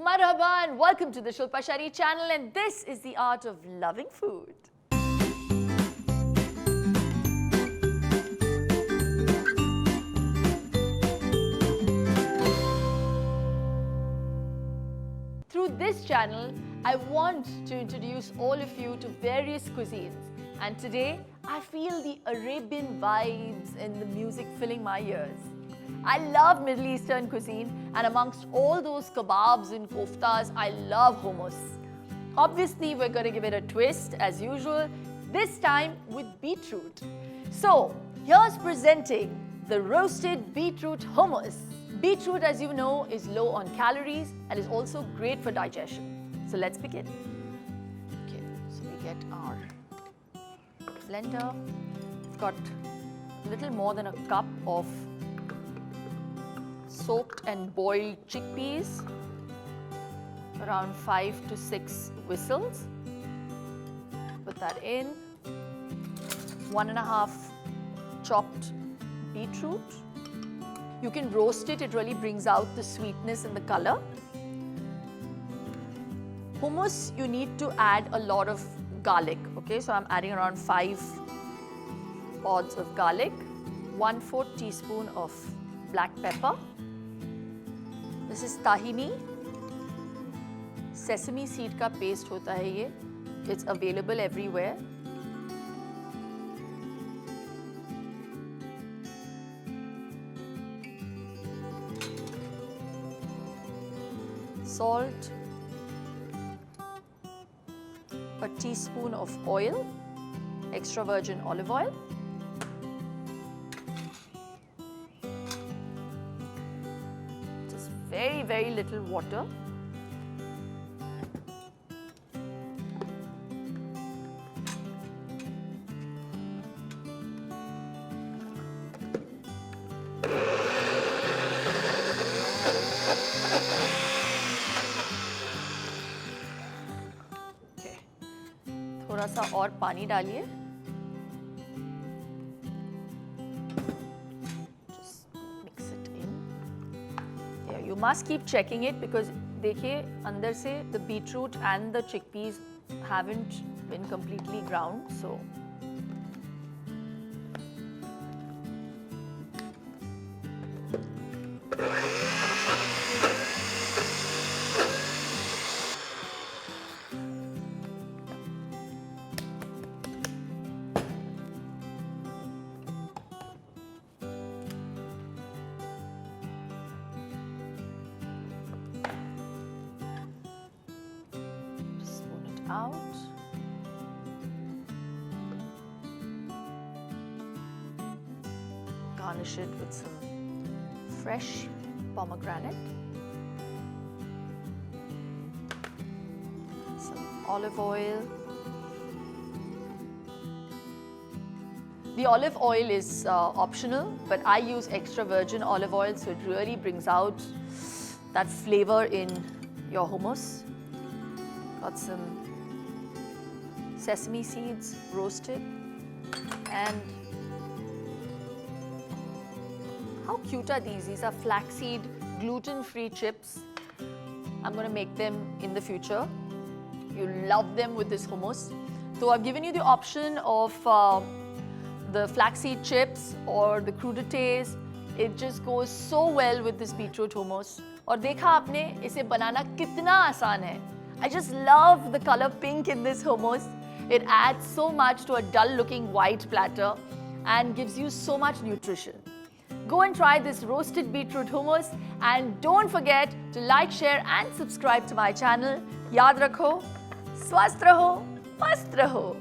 marhaba and welcome to the Shilpa Shetty channel, and this is the art of loving food. Through this channel, I want to introduce all of you to various cuisines, and today I feel the Arabian vibes and the music filling my ears. I love Middle Eastern cuisine, and amongst all those kebabs and koftas, I love hummus. Obviously, we're going to give it a twist as usual, this time with beetroot. So, here's presenting the roasted beetroot hummus. Beetroot, as you know, is low on calories and is also great for digestion. So let's begin. Okay, so we get our blender. We've got a little more than a cup of soaked and boiled chickpeas, around 5 to 6 whistles. Put that in. 1½ chopped beetroot. You can roast it, it really brings out the sweetness and the color. Hummus, you need to add a lot of garlic, okay? So I'm adding around 5 pods of garlic, 1/4 teaspoon of black pepper. This is tahini. Sesame seed ka paste hota hai ye. It's available everywhere. Salt, a teaspoon of oil, extra virgin olive oil, just very little water. थोड़ा सा और पानी डालिए. Just mix it in. Yeah, you must keep checking it because देखिए अंदर से the beetroot and the chickpeas haven't been completely ground, so out. Garnish it with some fresh pomegranate, some olive oil. The olive oil is optional, but I use extra virgin olive oil, so it really brings out that flavor in your hummus. Got some sesame seeds roasted, and how cute are these? These are flaxseed gluten-free chips. I'm going to make them in the future. You'll love them with this hummus. So I've given you the option of the flaxseed chips or the crudites. It just goes so well with this beetroot hummus. और देखा आपने इसे बनाना कितना आसान है. I just love the color pink in this hummus. It adds so much to a dull-looking white platter and gives you so much nutrition. Go and try this roasted beetroot hummus, and don't forget to like, share and subscribe to my channel. Yaad rakho, swasth raho, mast raho.